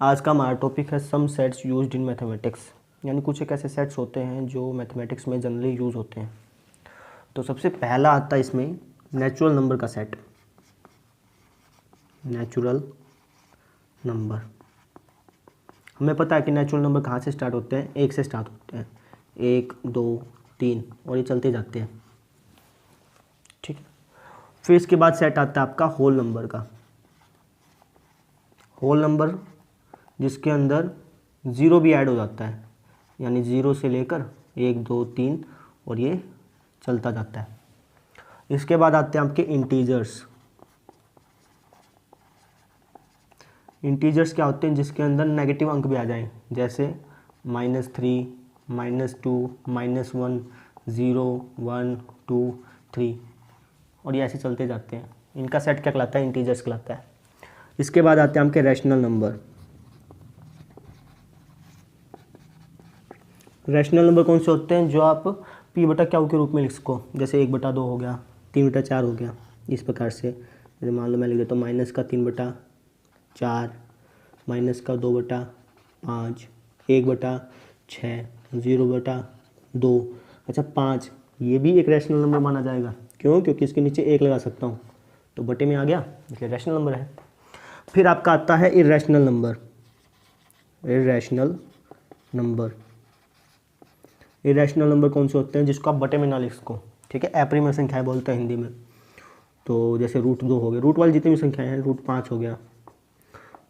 आज का हमारा टॉपिक है सम सेट्स यूज्ड इन मैथमेटिक्स, यानी कुछ एक ऐसे सेट्स होते हैं जो मैथमेटिक्स में जनरली यूज़ होते हैं। तो सबसे पहला आता है इसमें नेचुरल नंबर का सेट। नेचुरल नंबर, हमें पता है कि नेचुरल नंबर कहाँ से स्टार्ट होते हैं, एक से स्टार्ट होते हैं, 1 2 3 और ये चलते जाते हैं। ठीक है, फिर इसके बाद सेट आता है आपका होल नंबर का। होल नंबर जिसके अंदर ज़ीरो भी ऐड हो जाता है, यानी ज़ीरो से लेकर 1 2 3 और ये चलता जाता है। इसके बाद आते हैं आपके इंटीजर्स। इंटीजर्स क्या होते हैं, जिसके अंदर नेगेटिव अंक भी आ जाएं, जैसे -3 -2 -1 0 1 2 3 और ये ऐसे चलते जाते हैं। इनका सेट क्या कहलाता है, इंटीजर्स कहलाता है। इसके बाद आते हैं आपके रैशनल नंबर। रैशनल नंबर कौन से होते हैं, जो आप p बटा क्यू के रूप में लिख सको, जैसे 1/2 हो गया, 3/4 हो गया, इस प्रकार से। जैसे मान लो मैं लिख देता हूँ -3/4 -2/5 1/6 0/2। अच्छा 5, ये भी एक रैशनल नंबर माना जाएगा। क्यों? क्योंकि इसके नीचे 1 लगा सकता हूँ, तो बटे में आ गया, इसलिए रैशनल नंबर है। फिर आपका आता है irrational number. Irrational number, irrational number कौन से होते हैं, जिसको आप बटे में ना लिख सको। ठीक है, अपरिमेय संख्याएं बोलते हैं हिंदी में। तो जैसे √2 हो गया, रूट वाली जितनी भी संख्याएं हैं, √5 हो गया,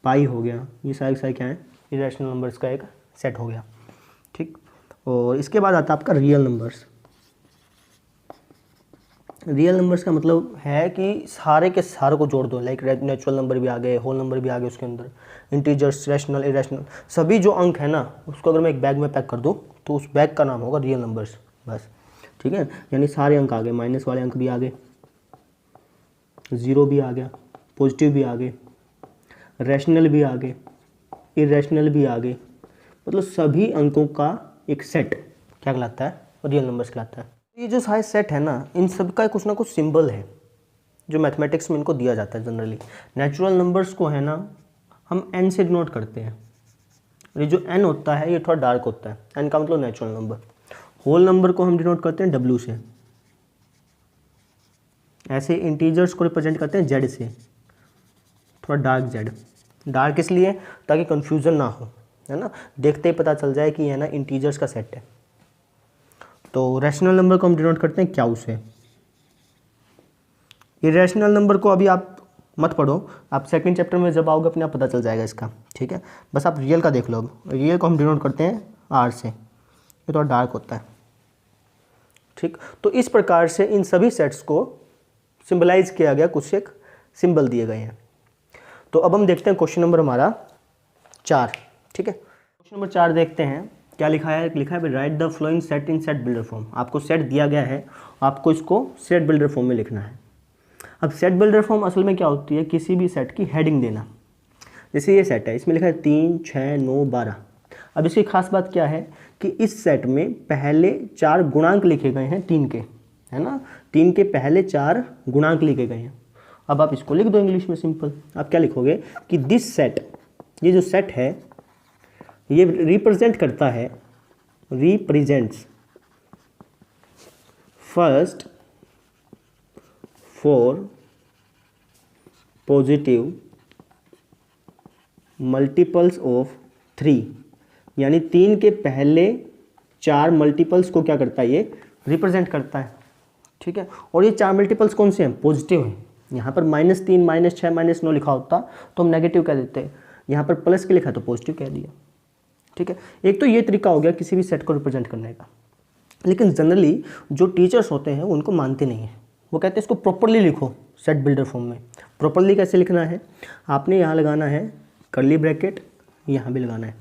पाई हो गया, ये सारी संख्याएं इरेशनल नंबर्स का एक सेट हो गया। ठीक, और इसके बाद आता है आपका रियल नंबर्स। रियल नंबर्स का मतलब है कि सारे के सारे को जोड़ दो, लाइक नेचुरल नंबर भी आ गए, होल नंबर भी आ गए, उसके अंदर इंटीजर्स, रैशनल, इरेशनल, सभी जो अंक है ना, उसको अगर मैं एक बैग में पैक कर दूँ तो उस बैग का नाम होगा रियल नंबर्स, बस। ठीक है, यानी सारे अंक आ गए, माइनस वाले अंक भी आ गए, ज़ीरो भी आ गया, पॉजिटिव भी आ गए, रैशनल भी आ गए, इरेशनल भी आ गए, मतलब सभी अंकों का एक सेट क्या कहलाता है, रियल नंबर्स कहलाता है। ये जो सारे सेट है ना, इन सब का कुछ ना कुछ सिंबल है जो मैथमेटिक्स में इनको दिया जाता है जनरली। नेचुरल नंबर्स को है ना हम n से डिनोट करते हैं। ये जो n होता है ये थोड़ा डार्क होता है, n का मतलब नेचुरल नंबर। होल नंबर को हम डिनोट करते हैं w से। ऐसे इंटीजर्स को रिप्रेजेंट करते हैं z से, थोड़ा डार्क z। डार्क इसलिए ताकि कंफ्यूजन ना हो, है ना, देखते ही पता चल जाए कि ये ना इंटीजर्स का सेट है। तो रैशनल नंबर को हम डिनोट करते हैं क्यू से। इरेशनल नंबर को अभी आप मत पढ़ो, आप सेकंड चैप्टर में जब आओगे अपने आप पता चल जाएगा इसका। ठीक है, बस आप रियल का देख लो। अब रियल को हम डिनोट करते हैं आर से, ये थोड़ा डार्क होता है। ठीक, तो इस प्रकार से इन सभी सेट्स को सिंबलाइज किया गया, कुछ एक सिंबल दिए गए हैं। तो अब हम देखते हैं क्वेश्चन नंबर हमारा 4। ठीक है, क्वेश्चन नंबर 4 देखते हैं क्या लिखा है। लिखा है right the flowing set in set builder form. आपको सेट दिया गया है, आपको इसको सेट बिल्डर फॉर्म में लिखना है। अब सेट बिल्डर फॉर्म असल में क्या होती है, किसी भी सेट की हेडिंग देना। जैसे ये सेट है, इसमें लिखा है 3 6 9 12। अब इसकी खास बात क्या है कि इस सेट में पहले 4 गुणांक लिखे गए हैं 3 के, है ना, 3 के पहले 4 गुणांक लिखे गए हैं। अब आप इसको लिख दो इंग्लिश में सिंपल। आप क्या लिखोगे कि दिस सेट, ये जो सेट है ये रिप्रेजेंट करता है, represents first 4 positive multiples of 3, यानी 3 के पहले 4 मल्टीपल्स को क्या करता है, ये रिप्रेजेंट करता है। ठीक है, और ये 4 मल्टीपल्स कौन से हैं, पॉजिटिव हैं। यहाँ पर -3 -6 -9 लिखा होता तो हम नेगेटिव कह देते, यहाँ पर प्लस के लिखा तो पॉजिटिव कह दिया। ठीक है, एक तो ये तरीका हो गया किसी भी सेट को रिप्रेजेंट करने का। लेकिन जनरली जो टीचर्स होते हैं उनको मानते नहीं हैं, वो कहते हैं इसको प्रॉपरली लिखो सेट बिल्डर फॉर्म में। प्रॉपरली कैसे लिखना है, आपने यहाँ लगाना है कर्ली ब्रैकेट, यहाँ भी लगाना है।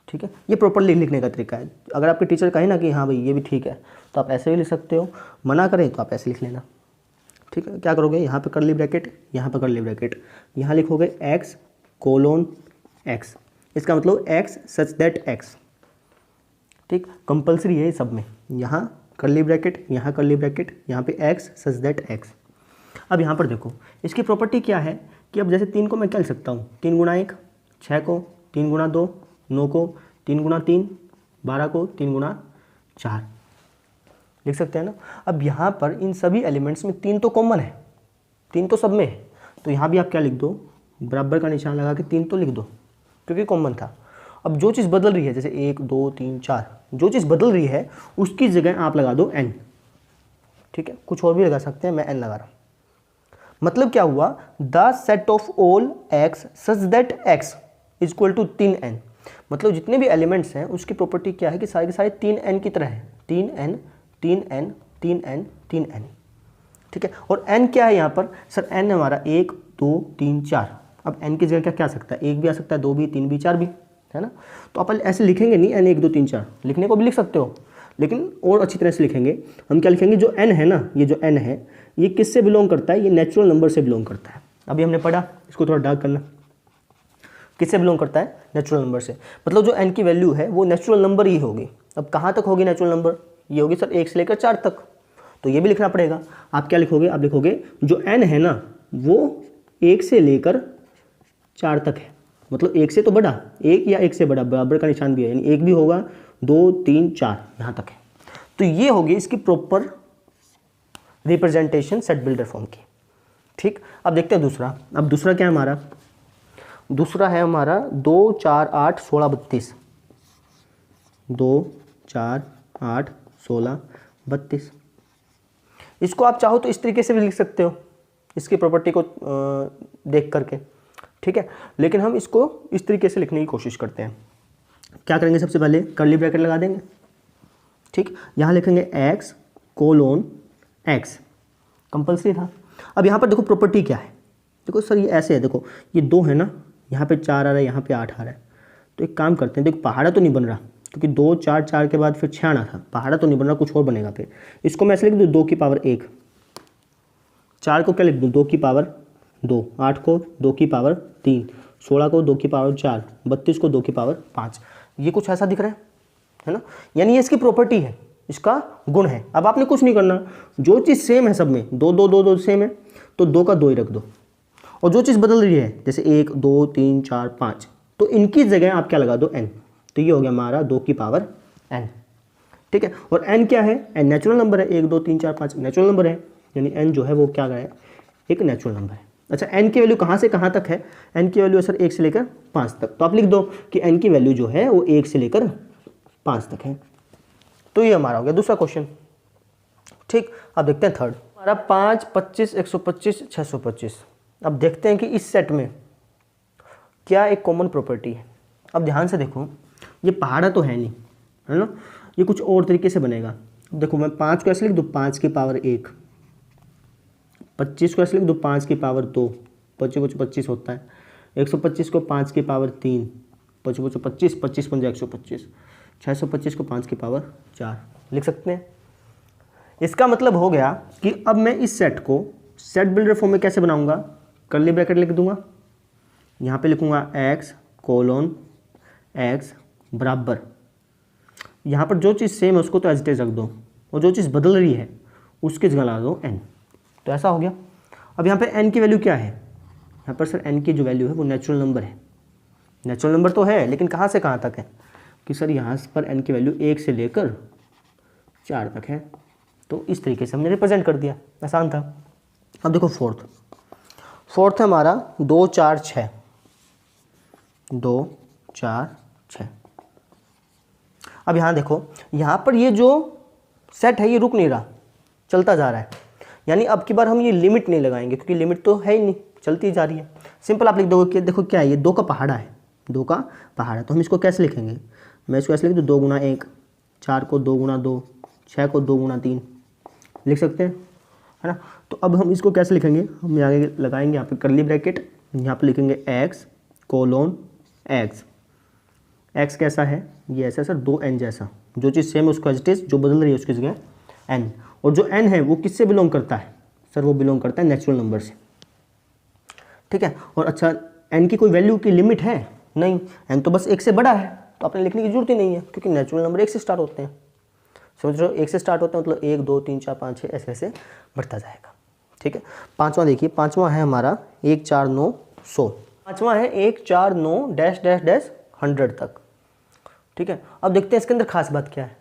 ठीक है, ये प्रॉपरली लिखने का तरीका है। अगर आपके टीचर कहे ना कि हाँ भाई ये भी ठीक है, तो आप ऐसे भी लिख सकते हो, मना करें तो आप ऐसे लिख लेना। ठीक है, क्या करोगे, यहाँ पे कर्ली ब्रैकेट, यहाँ पे कर्ली ब्रैकेट, यहाँ लिखोगे x:x। इसका मतलब x सच दैट x। ठीक, कंपलसरी है सब में, यहाँ कर्ली ब्रैकेट, यहाँ कर्ली ब्रैकेट, यहाँ पे x सच दैट x। अब यहाँ पर देखो इसकी प्रॉपर्टी क्या है कि अब जैसे 3 को मैं क्या लिख सकता हूँ, 3 × 1 6 को 3 गुना 2, 9 को 3 गुना 3, 12 को 3 गुना 4 लिख सकते हैं ना। अब यहाँ पर इन सभी एलिमेंट्स में 3 तो कॉमन है, 3 तो सब में है, तो यहाँ भी आप क्या लिख दो, बराबर का निशान लगा के 3 तो लिख दो क्योंकि कॉमन था। अब जो चीज़ बदल रही है जैसे 1 2 3 4, जो चीज़ बदल रही है उसकी जगह आप लगा दो n, ठीक है, कुछ और भी लगा सकते हैं, मैं n लगा रहा हूँ। मतलब क्या हुआ, the set of all x such that x is equal to 3n, मतलब जितने भी एलिमेंट्स हैं उसकी प्रॉपर्टी क्या है कि सारे के सारे 3n की तरह है, 3n 3n 3n 3n, ठीक है। और n क्या है यहाँ पर, सर n हमारा 1 2 3 4, अब n की जगह क्या आ सकता है, 1 भी आ सकता है, 2 भी, 3 भी, 4 भी, है ना। तो अपन ऐसे लिखेंगे नहीं n 1 2 3 4, लिखने को भी लिख सकते हो लेकिन और अच्छी तरह से लिखेंगे। हम क्या लिखेंगे, जो n है ना, ये जो n है ये किससे बिलोंग करता है, ये नेचुरल नंबर से बिलोंग करता है। अभी हमने पढ़ा, इसको थोड़ा डार्क करना, किससे बिलोंग करता है, नेचुरल नंबर से, मतलब जो n की वैल्यू है वो नेचुरल नंबर ही होगी। अब कहाँ तक होगी नेचुरल नंबर, ये होगी सर 1 से लेकर 4 तक, तो ये भी लिखना पड़ेगा। आप क्या लिखोगे, आप लिखोगे जो n है ना वो 1 से लेकर 4 तक है, मतलब 1 से तो बड़ा, 1 या 1 से बड़ा, बराबर का निशान भी है, यानी 1 भी होगा, 2 3 4 यहाँ तक है। तो ये होगी इसकी proper representation set builder form की, ठीक। अब देखते हैं दूसरा। अब दूसरा क्या है हमारा, दूसरा है हमारा 2 4 8 16 32, 2 4 8 16 32। इसको आप चाहो तो इस तरीके से भी लिख सकते हो, इसकी प्रॉपर्टी को देख करके, ठीक है, लेकिन हम इसको इस तरीके से लिखने की कोशिश करते हैं। क्या करेंगे, सबसे पहले कर्ली ब्रैकेट लगा देंगे, ठीक, यहाँ लिखेंगे x कोलोन x, कंपल्सरी था। अब यहाँ पर देखो प्रॉपर्टी क्या है, देखो सर ये ऐसे है, देखो ये 2 है ना, यहाँ पे 4 आ रहा है, यहाँ पे 8 आ रहा है, तो एक काम करते हैं, देखो पहाड़ा तो नहीं बन रहा क्योंकि 2 4 4 के बाद फिर 6 आना था, पहाड़ा तो नहीं बन रहा, कुछ और बनेगा। फिर इसको मैं ऐसे लिख दूँ 2 की पावर 1, 4 को क्या लिख दूँ 2 की पावर 2, 8 को 2 की पावर 3, 16 को 2 की पावर 4, 32 को 2 की पावर 5। ये कुछ ऐसा दिख रहा है ना, यानी ये इसकी प्रॉपर्टी है, इसका गुण है। अब आपने कुछ नहीं करना, जो चीज़ सेम है सब में, 2 2 2 2 सेम है तो 2 का 2 ही रख दो, और जो चीज़ बदल रही है जैसे 1 2 3 4 5, तो इनकी जगह आप क्या लगा दो n, तो ये हो गया हमारा 2 की पावर n, ठीक है। और n क्या है, n नेचुरल नंबर है, 1 2 3 4 5 नेचुरल नंबर है, यानी n जो है वो क्या है, एक नेचुरल नंबर है। अच्छा, n की वैल्यू कहाँ से कहाँ तक है, n की वैल्यू है सर 1 से लेकर 5 तक, तो आप लिख दो कि n की वैल्यू जो है वो 1 से लेकर 5 तक है। तो ये हमारा हो गया दूसरा क्वेश्चन, ठीक। अब देखते हैं थर्ड, हमारा 5 25 125 625। अब देखते हैं कि इस सेट में क्या एक कॉमन प्रॉपर्टी है। अब ध्यान से देखो, ये पहाड़ा तो है नहीं, है ना, ये कुछ और तरीके से बनेगा। देखो मैं 5 को ऐसे लिख दूँ 5 की पावर 1, 25 को ऐसे लिख दूँ 5 की पावर 2, 25 25 होता है, 125 को 5 की पावर 3, 25 25 25 पंजा 125, 625 को 5 की पावर 4 लिख सकते हैं। इसका मतलब हो गया कि अब मैं इस सेट को सेट बिल्डर फॉर्म में कैसे बनाऊंगा, कर्ली ब्रैकेट लिख दूंगा, यहाँ पे लिखूंगा x कोलोन x बराबर, यहाँ पर जो चीज़ सेम है उसको तो एज इट इज रख दो, और जो चीज़ बदल रही है उसकी जगह ला दो n, तो ऐसा हो गया। अब यहाँ पे n की वैल्यू क्या है, यहाँ पर सर n की जो वैल्यू है वो नेचुरल नंबर है, नेचुरल नंबर तो है लेकिन कहाँ से कहाँ तक है, कि सर यहाँ पर n की वैल्यू 1 से लेकर 4 तक है, तो इस तरीके से हमने रिप्रेजेंट कर दिया, आसान था। अब देखो फोर्थ है हमारा 2 4 6, 2 4 6। अब यहाँ देखो, यहाँ पर ये जो सेट है ये रुक नहीं रहा, चलता जा रहा है, यानी अब की बार हम ये लिमिट नहीं लगाएंगे क्योंकि लिमिट तो है ही नहीं, चलती जा रही है। सिंपल आप लिख दोगे कि देखो क्या है, ये 2 का पहाड़ा है, 2 का पहाड़ा, तो हम इसको कैसे लिखेंगे, मैं इसको ऐसे लिख दूँ 2 गुना 1, 4 को 2 गुना 2, 6 को 2 गुना 3 लिख सकते हैं, है ना। तो अब हम इसको कैसे लिखेंगे, हम यहाँ लगाएंगे यहाँ पे कर्ली ब्रैकेट, यहाँ पे लिखेंगे x कोलोन x, x कैसा है, ये ऐसा सर 2n जैसा, जो चीज़ सेम है उसको एज इट इज, जो बदल रही है उसकी जगह n, और जो n है वो किससे बिलोंग करता है, सर वो बिलोंग करता है नेचुरल नंबर से, ठीक है। और अच्छा n की कोई वैल्यू की लिमिट है नहीं, n तो बस 1 से बड़ा है, तो आपने लिखने की जरूरत ही नहीं है क्योंकि नेचुरल नंबर 1 से स्टार्ट होते हैं, समझ रहे हो, 1 से स्टार्ट होता है, मतलब 1 2 3 4 5 6 ऐसे ऐसे बढ़ता जाएगा, ठीक है। पांचवा देखिए, पांचवा है हमारा 1 4 9 100, पाँचवा है 1 4 9 डैश डैश डैश 100 तक। ठीक है, अब देखते हैं इसके अंदर खास बात क्या है।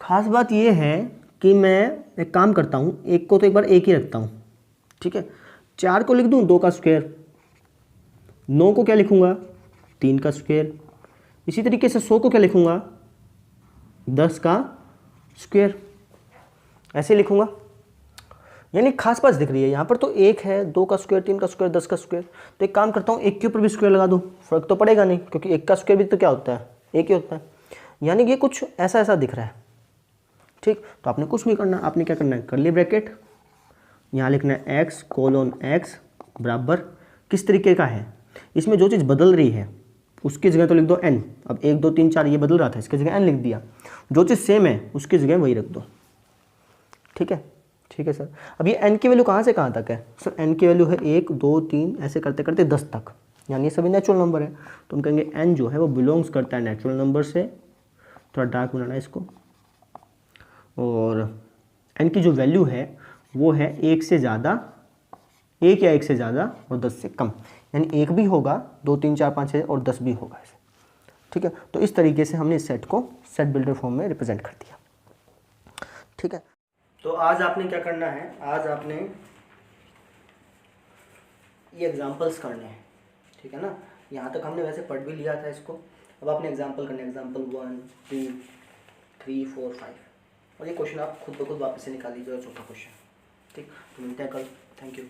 खास बात ये है कि मैं एक काम करता हूँ, एक को तो एक बार एक ही रखता हूँ। ठीक है, 4 को लिख दूँ 2 का स्क्वायर, 9 को क्या लिखूँगा 3 का स्क्वायर, इसी तरीके से 100 को क्या लिखूँगा 10 का स्क्वायर, ऐसे लिखूँगा। यानी खास बात दिख रही है यहाँ पर, तो 1 है 2 का स्क्वायर 3 का स्क्वायर 10 का स्क्वायर। तो एक काम करता हूँ, 1 के ऊपर भी स्क्वायर लगा दूँ, फर्क तो पड़ेगा नहीं, क्योंकि 1 का स्क्वायर भी तो क्या होता है 1 ही होता है। यानी ये कुछ ऐसा ऐसा दिख रहा है। ठीक, तो आपने कुछ नहीं करना, आपने क्या करना है कर्ली ब्रैकेट, यहाँ लिखना है x कोलोन x बराबर किस तरीके का है, इसमें जो चीज़ बदल रही है उसकी जगह तो लिख दो n। अब 1 2 3 4 ये बदल रहा था, इसकी जगह n लिख दिया। जो चीज़ सेम है उसकी जगह वही रख दो। ठीक है, ठीक है सर। अब ये n की वैल्यू कहाँ से कहाँ तक है सर? n की वैल्यू है 1 2 3 ऐसे करते करते 10 तक, यानी ये सभी नेचुरल नंबर है। तो हम कहेंगे n जो है वो बिलोंग्स करता है नेचुरल नंबर से। थोड़ा डार्क बनाना है इसको। और n की जो वैल्यू है वो है 1 से ज़्यादा, 1 या 1 से ज़्यादा और 10 से कम, यानी 1 भी होगा 2 3 4 5 6 और 10 भी होगा ऐसे। ठीक है, तो इस तरीके से हमने इस सेट को सेट बिल्डर फॉर्म में रिप्रेजेंट कर दिया। ठीक है, तो आज आपने क्या करना है, आज आपने ये एग्जांपल्स करने हैं। ठीक है ना, यहाँ तक हमने वैसे पढ़ भी लिया था इसको, अब आपने एग्जांपल करने, एग्जांपल 1 2 3 4 5, और ये क्वेश्चन आप खुद ब खुद वापस से निकाल लीजिए, चौथा क्वेश्चन। ठीक, तो मिलते हैं कल। Thank you.